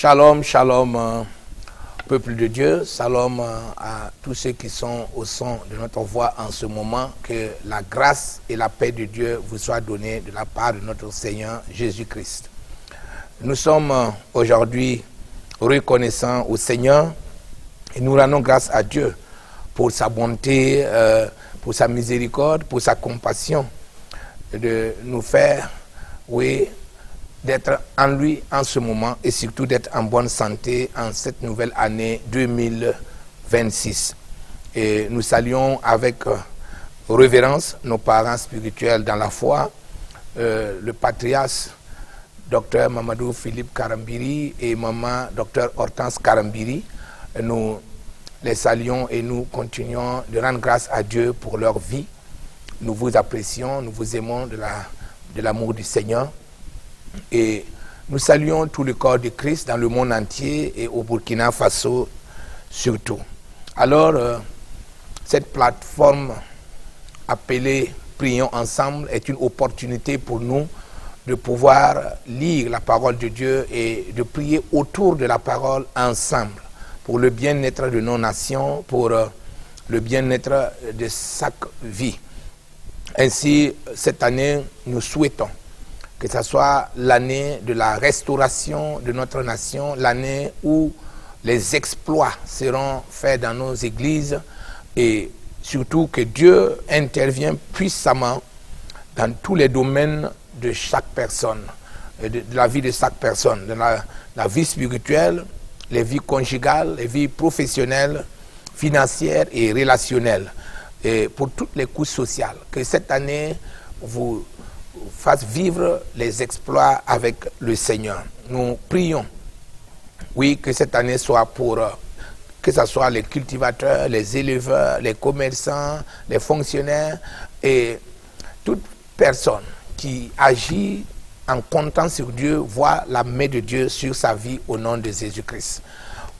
Shalom, shalom, peuple de Dieu. Shalom à tous ceux qui sont au son de notre voix en ce moment. Que la grâce et la paix de Dieu vous soient données de la part de notre Seigneur Jésus-Christ. Nous sommes aujourd'hui reconnaissants au Seigneur et nous rendons grâce à Dieu pour sa bonté, pour sa miséricorde, pour sa compassion, de nous faire, oui, d'être en lui en ce moment et surtout d'être en bonne santé en cette nouvelle année 2026. Et nous saluons avec révérence nos parents spirituels dans la foi, le patriarche Dr Mamadou Philippe Karambiri et maman Dr Hortense Karambiri. Nous les saluons et nous continuons de rendre grâce à Dieu pour leur vie. Nous vous apprécions, nous vous aimons de l'amour du Seigneur. Et nous saluons tout le corps de Christ dans le monde entier et au Burkina Faso surtout. Alors, cette plateforme appelée Prions ensemble est une opportunité pour nous de pouvoir lire la parole de Dieu et de prier autour de la parole ensemble pour le bien-être de nos nations, pour le bien-être de chaque vie. Ainsi, cette année, nous souhaitons que ce soit l'année de la restauration de notre nation, l'année où les exploits seront faits dans nos églises et surtout que Dieu intervient puissamment dans tous les domaines de chaque personne, de la vie de chaque personne, de la vie spirituelle, les vies conjugales, les vies professionnelles, financières et relationnelles, et pour toutes les couches sociales. Que cette année vous fasse vivre les exploits avec le Seigneur. Nous prions, oui, que cette année soit pour, que ce soit les cultivateurs, les éleveurs, les commerçants, les fonctionnaires et toute personne qui agit en comptant sur Dieu, voit la main de Dieu sur sa vie au nom de Jésus-Christ.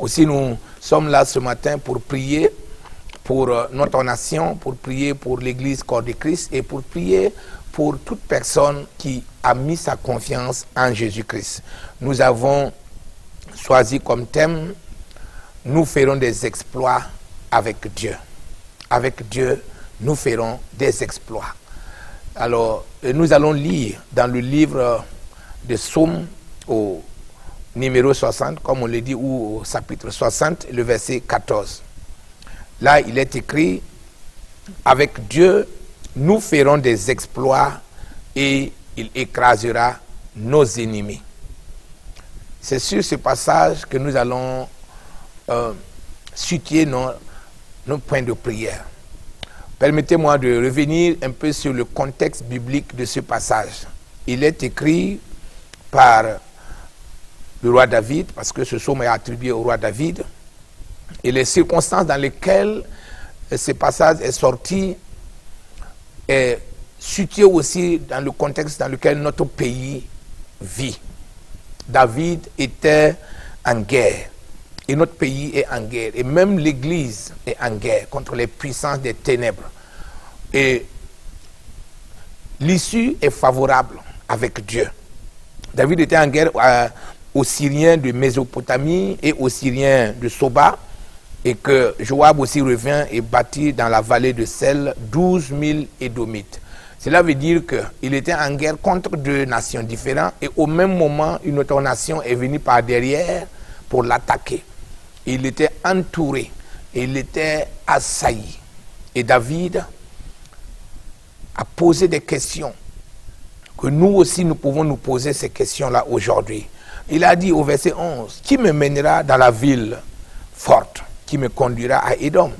Aussi, nous sommes là ce matin pour prier pour notre nation, pour prier pour l'Église corps de Christ et pour prier pour toute personne qui a mis sa confiance en Jésus-Christ. Nous avons choisi comme thème, nous ferons des exploits avec Dieu. Avec Dieu, nous ferons des exploits. Alors, nous allons lire dans le livre de Psaumes au numéro 60, comme on le dit, ou au chapitre 60, le verset 14. Là, il est écrit, avec Dieu, nous ferons des exploits et il écrasera nos ennemis. C'est sur ce passage que nous allons situer nos points de prière. Permettez-moi de revenir un peu sur le contexte biblique de ce passage. Il est écrit par le roi David, parce que ce psaume est attribué au roi David, et les circonstances dans lesquelles ce passage est sorti est situé aussi dans le contexte dans lequel notre pays vit. David était en guerre et notre pays est en guerre et même l'Église est en guerre contre les puissances des ténèbres. Et l'issue est favorable avec Dieu. David était en guerre aux Syriens de Mésopotamie et aux Syriens de Soba, et que Joab aussi revient et bâtit dans la vallée de Sel 12 000 Édomites. Cela veut dire qu'il était en guerre contre deux nations différentes et au même moment, une autre nation est venue par derrière pour l'attaquer. Il était entouré, et il était assailli. Et David a posé des questions, que nous aussi nous pouvons nous poser ces questions-là aujourd'hui. Il a dit au verset 11, « Qui me mènera dans la ville forte ? Qui me conduira à Édom ?»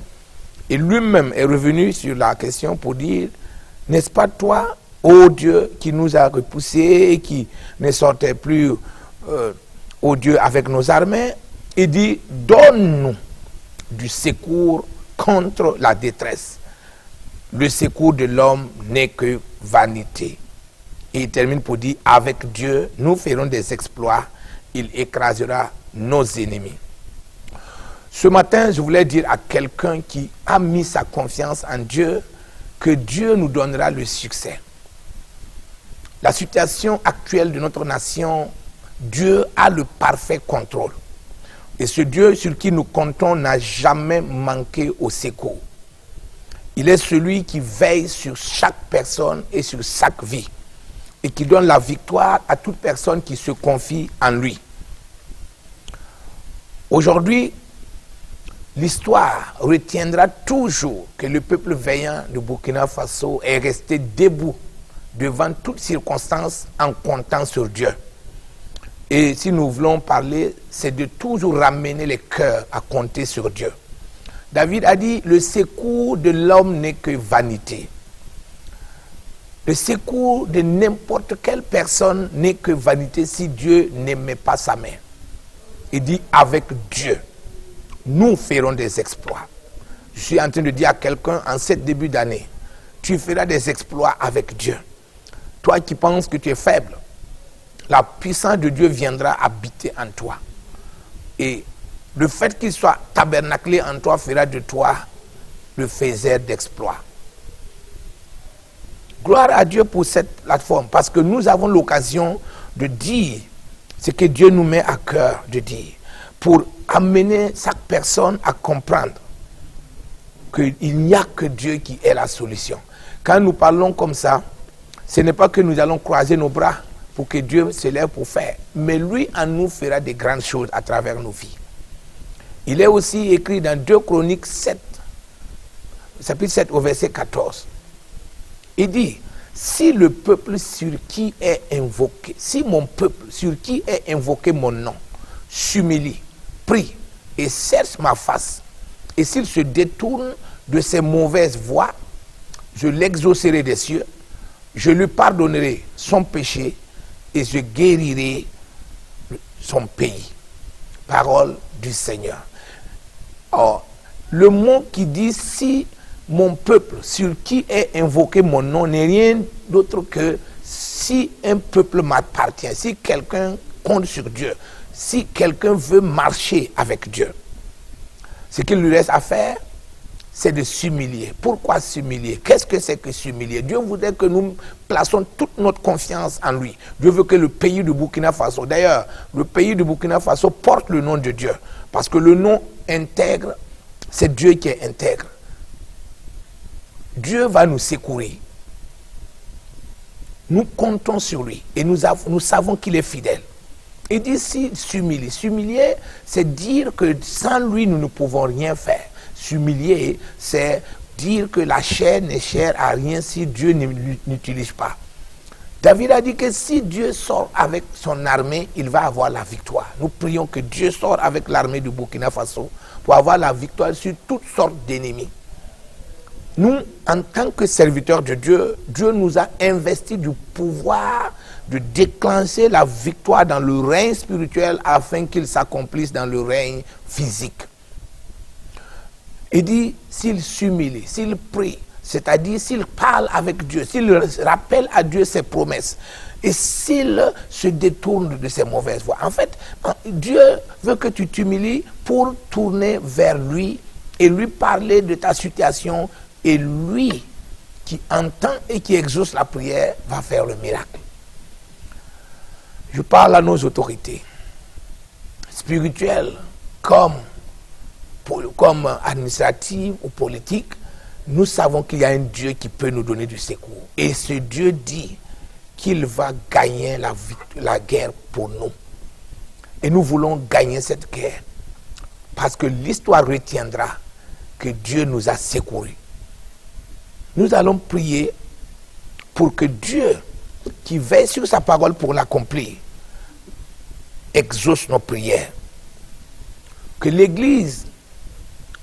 Et lui-même est revenu sur la question pour dire, n'est-ce pas toi, ô Dieu, qui nous a repoussés et qui ne sortait plus, ô Dieu, avec nos armées? Il dit, donne-nous du secours contre la détresse. Le secours de l'homme n'est que vanité. Et il termine pour dire, avec Dieu, nous ferons des exploits, il écrasera nos ennemis. Ce matin, je voulais dire à quelqu'un qui a mis sa confiance en Dieu que Dieu nous donnera le succès. La situation actuelle de notre nation Dieu a le parfait contrôle. Et ce Dieu sur qui nous comptons n'a jamais manqué au secours. Il est celui qui veille sur chaque personne et sur chaque vie. Et qui donne la victoire à toute personne qui se confie en lui. Aujourd'hui, l'histoire retiendra toujours que le peuple vaillant de Burkina Faso est resté debout devant toutes circonstances en comptant sur Dieu. Et si nous voulons parler, c'est de toujours ramener les cœurs à compter sur Dieu. David a dit, le secours de l'homme n'est que vanité. Le secours de n'importe quelle personne n'est que vanité si Dieu n'aimait pas sa main. Il dit, avec Dieu, nous ferons des exploits. Je suis en train de dire à quelqu'un en ce début d'année, tu feras des exploits avec Dieu. Toi qui penses que tu es faible, la puissance de Dieu viendra habiter en toi. Et le fait qu'il soit tabernaclé en toi fera de toi le faiseur d'exploits. Gloire à Dieu pour cette plateforme, parce que nous avons l'occasion de dire ce que Dieu nous met à cœur de dire, pour amener chaque personne à comprendre qu'il n'y a que Dieu qui est la solution. Quand nous parlons comme ça, ce n'est pas que nous allons croiser nos bras pour que Dieu se lève pour faire, mais lui en nous fera de grandes choses à travers nos vies. Il est aussi écrit dans 2 Chroniques 7, chapitre 7 au verset 14. Il dit, si le peuple sur qui est invoqué, si mon peuple sur qui est invoqué mon nom, s'humilie, prie et cherche ma face, et s'il se détourne de ses mauvaises voies, je l'exaucerai des cieux, je lui pardonnerai son péché et je guérirai son pays. Parole du Seigneur. Or, le mot qui dit si mon peuple sur qui est invoqué mon nom n'est rien d'autre que si un peuple m'appartient, si quelqu'un compte sur Dieu, si quelqu'un veut marcher avec Dieu. Ce qu'il lui reste à faire, c'est de s'humilier. Pourquoi s'humilier? Qu'est-ce que c'est que s'humilier? Dieu voudrait que nous plaçons toute notre confiance en lui. Dieu veut que le pays du Burkina Faso, d'ailleurs, le pays du Burkina Faso porte le nom de Dieu. Parce que le nom intègre, c'est Dieu qui est intègre. Dieu va nous secourir. Nous comptons sur lui et nous savons qu'il est fidèle. Il dit s'humilier. S'humilier, c'est dire que sans lui, nous ne pouvons rien faire. S'humilier, c'est dire que la chair n'est chère à rien si Dieu n'utilise pas. David a dit que si Dieu sort avec son armée, il va avoir la victoire. Nous prions que Dieu sorte avec l'armée du Burkina Faso pour avoir la victoire sur toutes sortes d'ennemis. Nous, en tant que serviteurs de Dieu, Dieu nous a investi du pouvoir de déclencher la victoire dans le règne spirituel afin qu'il s'accomplisse dans le règne physique. Il dit, s'il s'humilie, s'il prie, c'est-à-dire s'il parle avec Dieu, s'il rappelle à Dieu ses promesses, et s'il se détourne de ses mauvaises voies. En fait, Dieu veut que tu t'humilies pour tourner vers lui et lui parler de ta situation, et lui qui entend et qui exauce la prière va faire le miracle. Je parle à nos autorités spirituelles comme administratives ou politiques. Nous savons qu'il y a un Dieu qui peut nous donner du secours. Et ce Dieu dit qu'il va gagner la guerre pour nous. Et nous voulons gagner cette guerre. Parce que l'histoire retiendra que Dieu nous a secourus. Nous allons prier pour que Dieu, qui veille sur sa parole pour l'accomplir, exauce nos prières. Que l'Église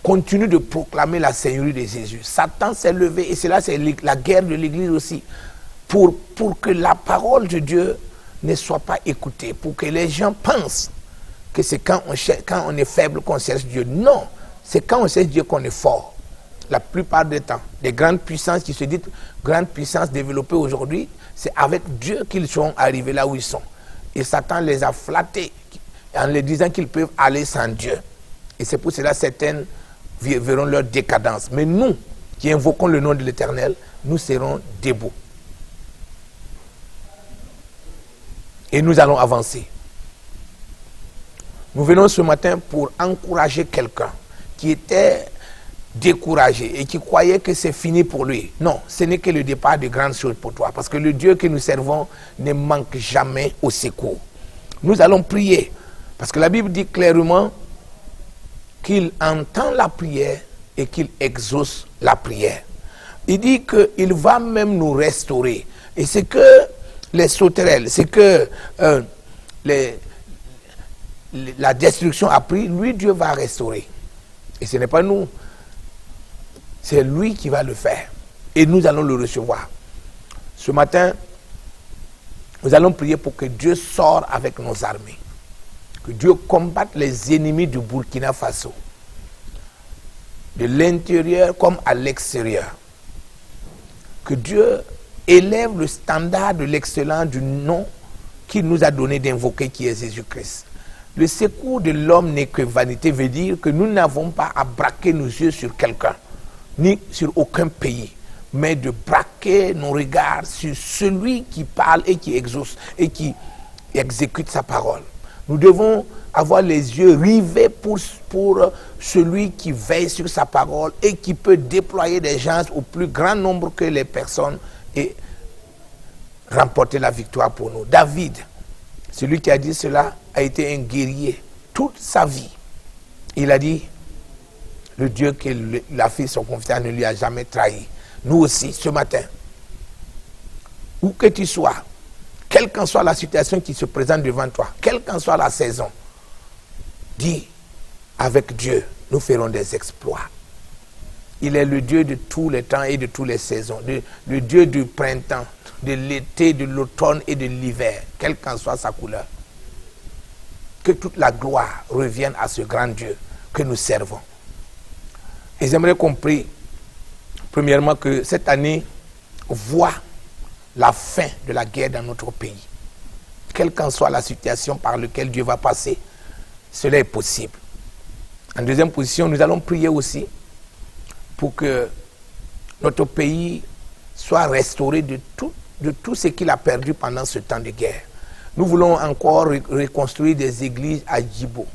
continue de proclamer la Seigneurie de Jésus. Satan s'est levé, et cela c'est la guerre de l'Église aussi, pour que la parole de Dieu ne soit pas écoutée, pour que les gens pensent que c'est quand on est faible qu'on cherche Dieu. Non, c'est quand on cherche Dieu qu'on est fort. La plupart des temps, les grandes puissances qui se disent grandes puissances développées aujourd'hui, c'est avec Dieu qu'ils sont arrivés là où ils sont. Et Satan les a flattés en leur disant qu'ils peuvent aller sans Dieu. Et c'est pour cela que certaines verront leur décadence. Mais nous, qui invoquons le nom de l'Éternel, nous serons debout. Et nous allons avancer. Nous venons ce matin pour encourager quelqu'un qui était découragé et qui croyait que c'est fini pour lui. Non, ce n'est que le départ de grandes choses pour toi. Parce que le Dieu que nous servons ne manque jamais au secours. Nous allons prier. Parce que la Bible dit clairement qu'il entend la prière et qu'il exauce la prière. Il dit qu'il va même nous restaurer. Et c'est que les sauterelles, c'est que la destruction a pris, lui Dieu va restaurer. Et ce n'est pas nous. C'est lui qui va le faire. Et nous allons le recevoir. Ce matin, nous allons prier pour que Dieu sorte avec nos armées. Que Dieu combatte les ennemis du Burkina Faso. De l'intérieur comme à l'extérieur. Que Dieu élève le standard de l'excellence du nom qu'il nous a donné d'invoquer, qui est Jésus-Christ. Le secours de l'homme n'est que vanité, veut dire que nous n'avons pas à braquer nos yeux sur quelqu'un, ni sur aucun pays, mais de braquer nos regards sur celui qui parle et qui exauce et qui exécute sa parole. Nous devons avoir les yeux rivés pour celui qui veille sur sa parole et qui peut déployer des gens au plus grand nombre que les personnes et remporter la victoire pour nous. David, celui qui a dit cela, a été un guerrier toute sa vie. Il a dit, le Dieu qu'il a fait son confiance ne lui a jamais trahi. Nous aussi, ce matin, où que tu sois, quelle qu'en soit la situation qui se présente devant toi, quelle qu'en soit la saison, dis, avec Dieu, nous ferons des exploits. Il est le Dieu de tous les temps et de toutes les saisons, le Dieu du printemps, de l'été, de l'automne et de l'hiver, quelle qu'en soit sa couleur. Que toute la gloire revienne à ce grand Dieu que nous servons. Et j'aimerais qu'on prie, premièrement, que cette année voit la fin de la guerre dans notre pays. Quelle qu'en soit la situation par laquelle Dieu va passer, cela est possible. En deuxième position, nous allons prier aussi pour que notre pays soit restauré de tout ce qu'il a perdu pendant ce temps de guerre. Nous voulons encore reconstruire des églises à Djibo,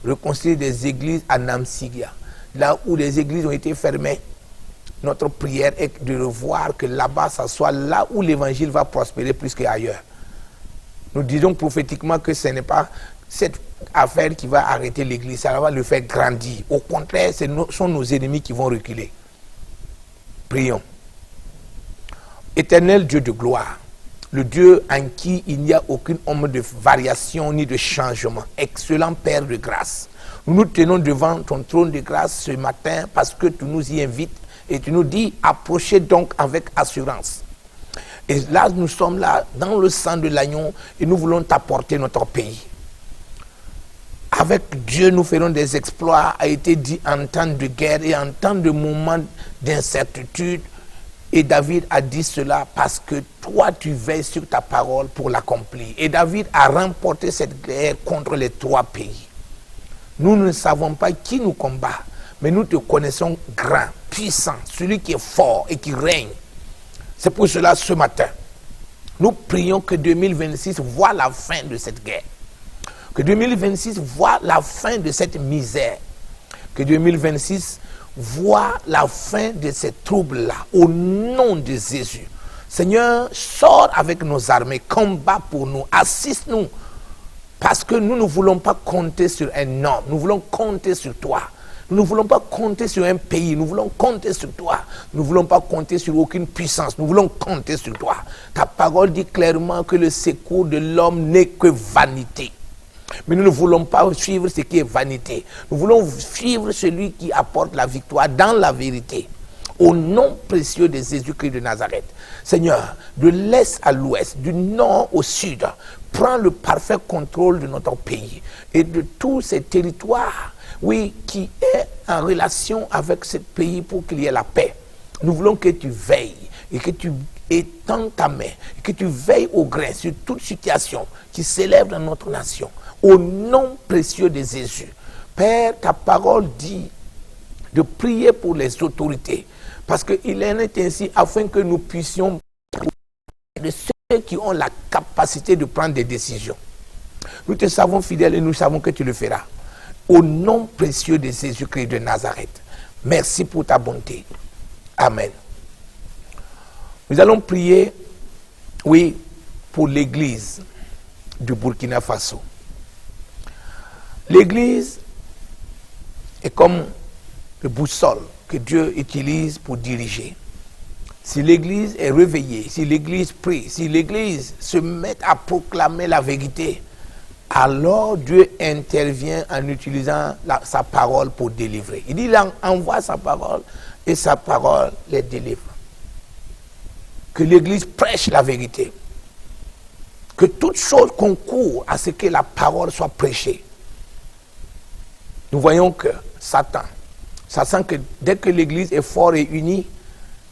reconstruire des églises à Namsigia, là où les églises ont été fermées. Notre prière est de revoir que là-bas, ça soit là où l'évangile va prospérer plus qu'ailleurs. Nous disons prophétiquement que ce n'est pas cette affaire qui va arrêter l'église, ça va le faire grandir. Au contraire, ce sont nos ennemis qui vont reculer. Prions. Éternel Dieu de gloire, le Dieu en qui il n'y a aucune ombre de variation ni de changement, excellent Père de grâce, nous nous tenons devant ton trône de grâce ce matin parce que tu nous y invites et tu nous dis, approchez donc avec assurance. Et là, nous sommes là, dans le sang de l'agneau, et nous voulons t'apporter notre pays. Avec Dieu, nous ferons des exploits, a été dit en temps de guerre et en temps de moments d'incertitude. Et David a dit cela parce que toi, tu veilles sur ta parole pour l'accomplir. Et David a remporté cette guerre contre les 3 pays. Nous ne savons pas qui nous combat, mais nous te connaissons grand, puissant, celui qui est fort et qui règne. C'est pour cela, ce matin, nous prions que 2026 voit la fin de cette guerre. Que 2026 voit la fin de cette misère. Que 2026 voit la fin de ces troubles-là. Au nom de Jésus. Seigneur, sors avec nos armées, combat pour nous, assiste-nous. Parce que nous ne voulons pas compter sur un homme, nous voulons compter sur toi. Nous ne voulons pas compter sur un pays, nous voulons compter sur toi. Nous ne voulons pas compter sur aucune puissance, nous voulons compter sur toi. Ta parole dit clairement que le secours de l'homme n'est que vanité. Mais nous ne voulons pas suivre ce qui est vanité. Nous voulons suivre celui qui apporte la victoire dans la vérité. Au nom précieux de Jésus-Christ de Nazareth. Seigneur, de l'est à l'ouest, du nord au sud, prends le parfait contrôle de notre pays et de tous ces territoires, oui, qui est en relation avec ce pays pour qu'il y ait la paix. Nous voulons que tu veilles et que tu étends ta main, et que tu veilles au grain sur toute situation qui s'élève dans notre nation. Au nom précieux de Jésus. Père, ta parole dit de prier pour les autorités. Parce qu'il en est ainsi afin que nous puissions de ceux qui ont la capacité de prendre des décisions. Nous te savons fidèle et nous savons que tu le feras. Au nom précieux de Jésus-Christ de Nazareth. Merci pour ta bonté. Amen. Nous allons prier, oui, pour l'église du Burkina Faso. L'église est comme le boussole que Dieu utilise pour diriger. Si l'église est réveillée, si l'église prie, si l'église se met à proclamer la vérité, alors Dieu intervient en utilisant sa parole pour délivrer. Il dit, il envoie sa parole et sa parole les délivre. Que l'église prêche la vérité. Que toute chose concourt à ce que la parole soit prêchée. Nous voyons que Satan, sachant que dès que l'église est fort et unie,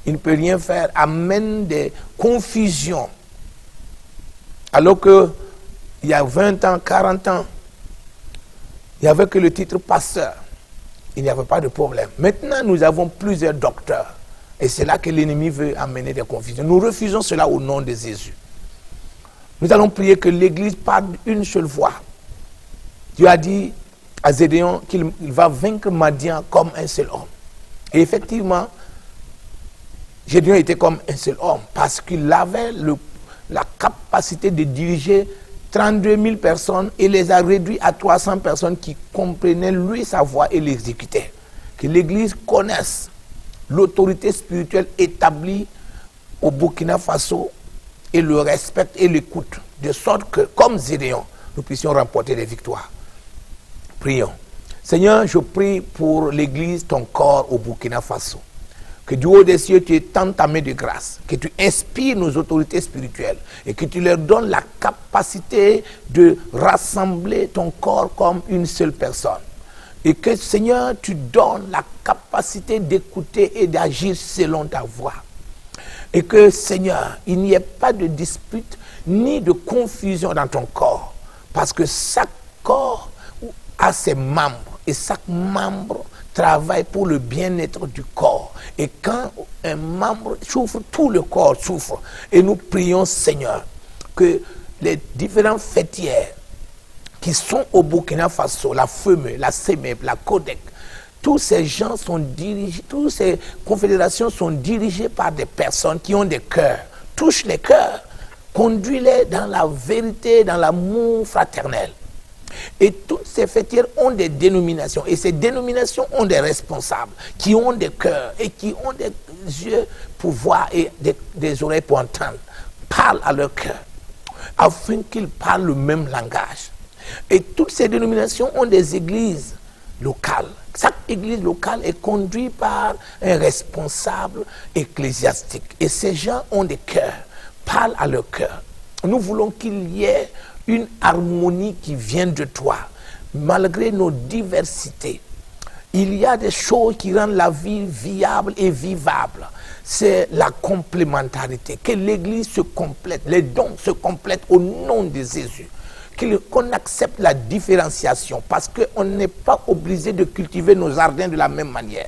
il ne peut rien faire, amène des confusions. Alors que il y a 20 ans, 40 ans, il n'y avait que le titre pasteur. Il n'y avait pas de problème. Maintenant, nous avons plusieurs docteurs. Et c'est là que l'ennemi veut amener des confusions. Nous refusons cela au nom de Jésus. Nous allons prier que l'Église parle d'une seule voix. Dieu a dit à Gédéon qu'il va vaincre Madian comme un seul homme. Et effectivement, Gédéon était comme un seul homme parce qu'il avait la capacité de diriger 32 000 personnes et les a réduits à 300 personnes qui comprenaient lui sa voix et l'exécutaient. Que l'Église connaisse l'autorité spirituelle établie au Burkina Faso et le respecte et l'écoute, de sorte que, comme Gédéon, nous puissions remporter des victoires. Prions. Seigneur, je prie pour l'Église, ton corps au Burkina Faso. Que du haut des cieux, tu étends ta main de grâce, que tu inspires nos autorités spirituelles et que tu leur donnes la capacité de rassembler ton corps comme une seule personne. Et que, Seigneur, tu donnes la capacité d'écouter et d'agir selon ta voix. Et que, Seigneur, il n'y ait pas de dispute ni de confusion dans ton corps. Parce que chaque corps a ses membres et chaque membre travaille pour le bien-être du corps. Et quand un membre souffre, tout le corps souffre. Et nous prions, Seigneur, que les différents fêtières qui sont au Burkina Faso, la FEME, la CEMEP, la CODEC, tous ces gens sont dirigés, toutes ces confédérations sont dirigées par des personnes qui ont des cœurs. Touche les cœurs, conduis-les dans la vérité, dans l'amour fraternel. Et toutes ces fêtières ont des dénominations. Et ces dénominations ont des responsables qui ont des cœurs et qui ont des yeux pour voir et des oreilles pour entendre. Parle à leur cœur afin qu'ils parlent le même langage. Et toutes ces dénominations ont des églises locales. Chaque église locale est conduite par un responsable ecclésiastique. Et ces gens ont des cœurs, parlent à leur cœur. Nous voulons qu'il y ait une harmonie qui vient de toi, malgré nos diversités. Il y a des choses qui rendent la vie viable et vivable. C'est la complémentarité, que l'Église se complète, les dons se complètent au nom de Jésus. Qu'on accepte la différenciation, parce qu'on n'est pas obligé de cultiver nos jardins de la même manière.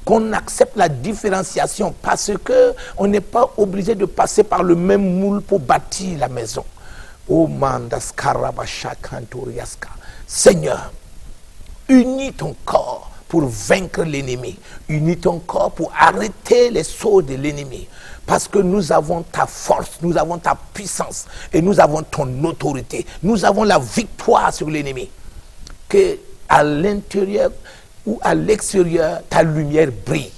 Qu'on accepte la différenciation, parce qu'on n'est pas obligé de passer par le même moule pour bâtir la maison. Oh Seigneur, unis ton corps pour vaincre l'ennemi. Unis ton corps pour arrêter les sauts de l'ennemi. Parce que nous avons ta force, nous avons ta puissance et nous avons ton autorité. Nous avons la victoire sur l'ennemi. Que à l'intérieur ou à l'extérieur, ta lumière brille.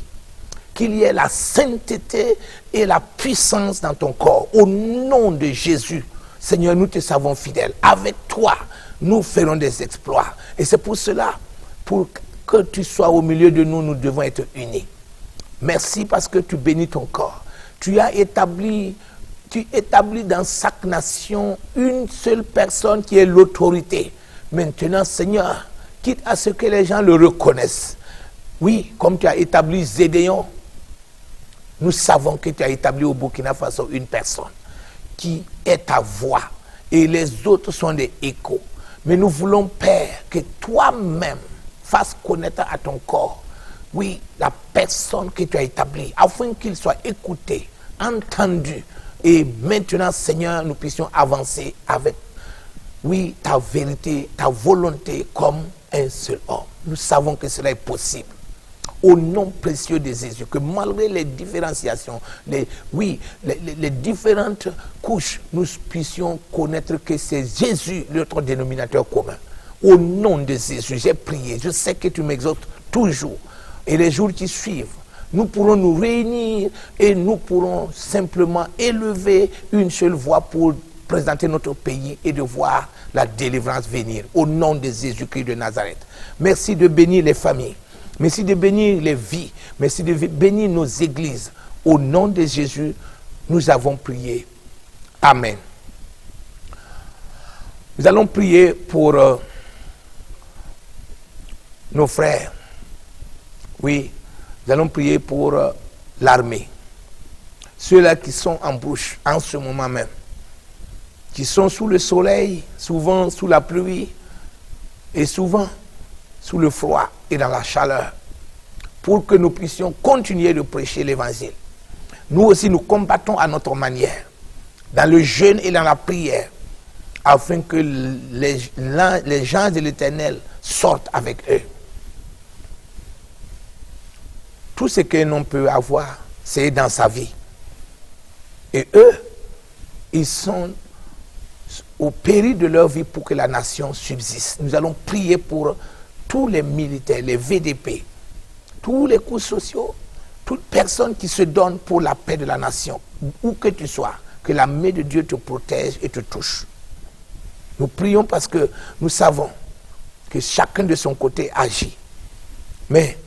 Qu'il y ait la sainteté et la puissance dans ton corps. Au nom de Jésus, Seigneur, nous te savons fidèles. Avec toi, nous ferons des exploits. Et c'est pour cela, pour que tu sois au milieu de nous, nous devons être unis. Merci parce que tu bénis ton corps. Tu établis dans chaque nation une seule personne qui est l'autorité. Maintenant, Seigneur, quitte à ce que les gens le reconnaissent. Oui, comme tu as établi Gédéon, nous savons que tu as établi au Burkina Faso une personne qui est ta voix et les autres sont des échos. Mais nous voulons, Père, que toi-même fasses connaître à ton corps, oui, la personne que tu as établie, afin qu'il soit écouté, entendu. Et maintenant, Seigneur, nous puissions avancer avec oui, ta vérité, ta volonté comme un seul homme. Nous savons que cela est possible. Au nom précieux de Jésus, que malgré les différenciations, les différentes couches, nous puissions connaître que c'est Jésus, notre dénominateur commun. Au nom de Jésus, j'ai prié. Je sais que tu m'exhortes toujours. Et les jours qui suivent, nous pourrons nous réunir et nous pourrons simplement élever une seule voix pour présenter notre pays et de voir la délivrance venir. Au nom de Jésus-Christ de Nazareth. Merci de bénir les familles. Merci de bénir les vies. Merci de bénir nos églises. Au nom de Jésus, nous avons prié. Amen. Nous allons prier pour nos frères. Oui, nous allons prier pour l'armée. Ceux-là qui sont en bouche en ce moment même. Qui sont sous le soleil, souvent sous la pluie et souvent sous le froid et dans la chaleur, pour que nous puissions continuer de prêcher l'évangile. Nous aussi, nous combattons à notre manière, dans le jeûne et dans la prière, afin que les gens de l'Éternel sortent avec eux. Tout ce qu'un homme peut avoir, c'est dans sa vie. Et eux, ils sont au péril de leur vie pour que la nation subsiste. Nous allons prier pour tous les militaires, les VDP, tous les coups sociaux, toute personne qui se donne pour la paix de la nation, où que tu sois, que la main de Dieu te protège et te touche. Nous prions parce que nous savons que chacun de son côté agit. Mais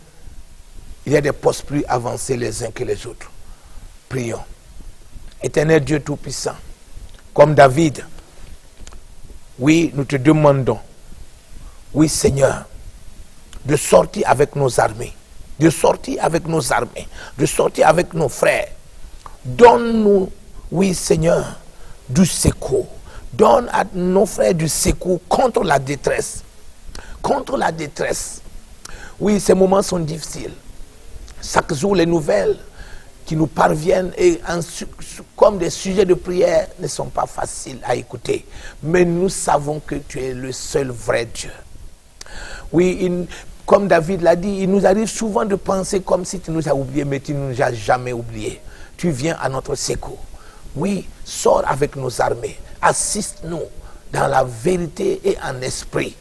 il y a des postes plus avancés les uns que les autres. Prions. Éternel Dieu Tout-Puissant, comme David, oui, nous te demandons, oui Seigneur, de sortir avec nos armées, de sortir avec nos armées, de sortir avec nos frères. Donne-nous, oui Seigneur, du secours. Donne à nos frères du secours contre la détresse. Contre la détresse. Oui, ces moments sont difficiles. Chaque jour, les nouvelles qui nous parviennent et comme des sujets de prière ne sont pas faciles à écouter. Mais nous savons que tu es le seul vrai Dieu. Oui, comme David l'a dit, il nous arrive souvent de penser comme si tu nous as oubliés, mais tu ne nous as jamais oubliés. Tu viens à notre secours. Oui, sors avec nos armées. Assiste-nous dans la vérité et en esprit.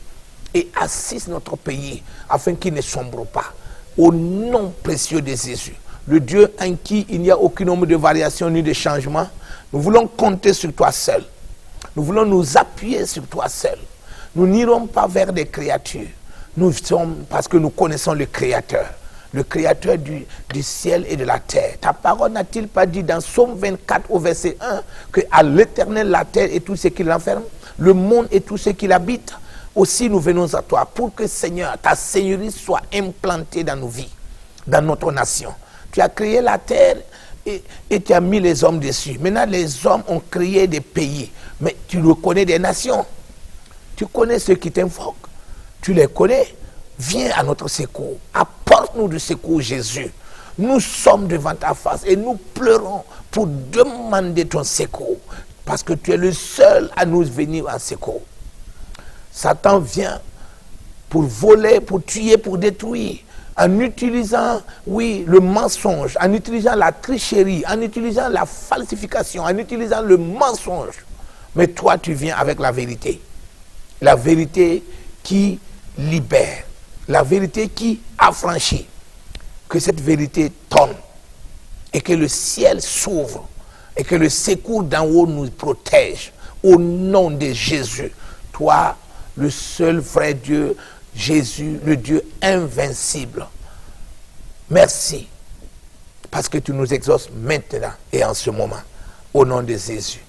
Et assiste notre pays afin qu'il ne sombre pas. Au nom précieux de Jésus, le Dieu en qui il n'y a aucun nombre de variations ni de changements, nous voulons compter sur toi seul. Nous voulons nous appuyer sur toi seul. Nous n'irons pas vers des créatures. Nous sommes parce que nous connaissons le Créateur du ciel et de la terre. Ta parole n'a-t-il pas dit dans Psaume 24 au verset 1 que à l'Éternel la terre et tout ce qui l'enferme, le monde et tout ce qui l'habite? Aussi nous venons à toi pour que Seigneur, ta seigneurie soit implantée dans nos vies, dans notre nation. Tu as créé la terre et tu as mis les hommes dessus. Maintenant les hommes ont créé des pays, mais tu reconnais des nations. Tu connais ceux qui t'invoquent. Tu les connais. Viens à notre secours. Apporte-nous du secours, Jésus. Nous sommes devant ta face et nous pleurons pour demander ton secours. Parce que tu es le seul à nous venir en secours. Satan vient pour voler, pour tuer, pour détruire. En utilisant, oui, le mensonge, en utilisant la tricherie, en utilisant la falsification, en utilisant le mensonge. Mais toi, tu viens avec la vérité. La vérité qui libère. La vérité qui affranchit. Que cette vérité tombe et que le ciel s'ouvre et que le secours d'en haut nous protège. Au nom de Jésus, toi, le seul vrai Dieu, Jésus, le Dieu invincible. Merci parce que tu nous exauces maintenant et en ce moment. Au nom de Jésus.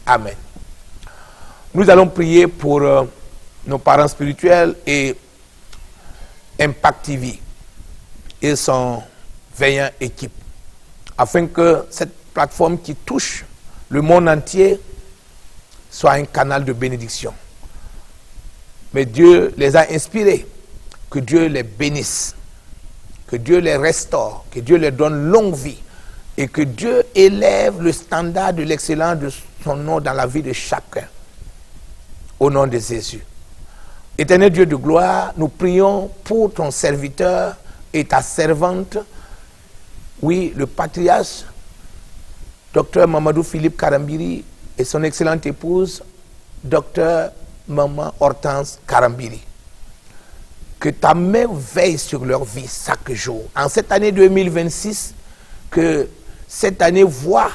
Amen. Nous allons prier pour nos parents spirituels et Impact TV et son veillant équipe, afin que cette plateforme qui touche le monde entier soit un canal de bénédiction. Mais Dieu les a inspirés, que Dieu les bénisse, que Dieu les restaure, que Dieu les donne longue vie et que Dieu élève le standard de l'excellence de son nom dans la vie de chacun. au nom de Jésus. Éternel Dieu de gloire, nous prions pour ton serviteur et ta servante, oui, le patriarche, Dr Mamadou Philippe Karambiri et son excellente épouse, Dr Maman Hortense Karambiri. Que ta main veille sur leur vie chaque jour. En cette année 2026, que cette année voit,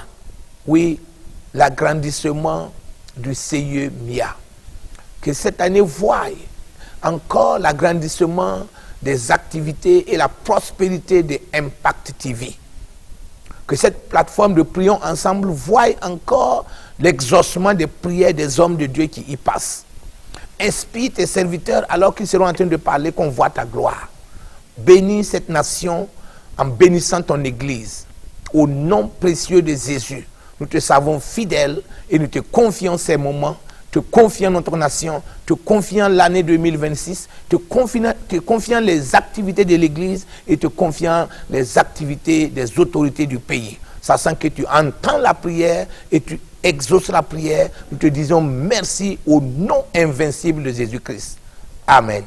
oui, l'agrandissement du CIE MIA. Que cette année voie encore l'agrandissement des activités et la prospérité de Impact TV. Que cette plateforme de prions ensemble voie encore l'exaucement des prières des hommes de Dieu qui y passent. Inspire tes serviteurs alors qu'ils seront en train de parler, qu'on voit ta gloire. Bénis cette nation en bénissant ton Église. Au nom précieux de Jésus, nous te savons fidèle et nous te confions ces moments, te confions notre nation, te confions l'année 2026, te confions les activités de l'Église et te confions les activités des autorités du pays. Sachant que tu entends la prière et tu exauce la prière, nous te disons merci au nom invincible de Jésus-Christ. Amen.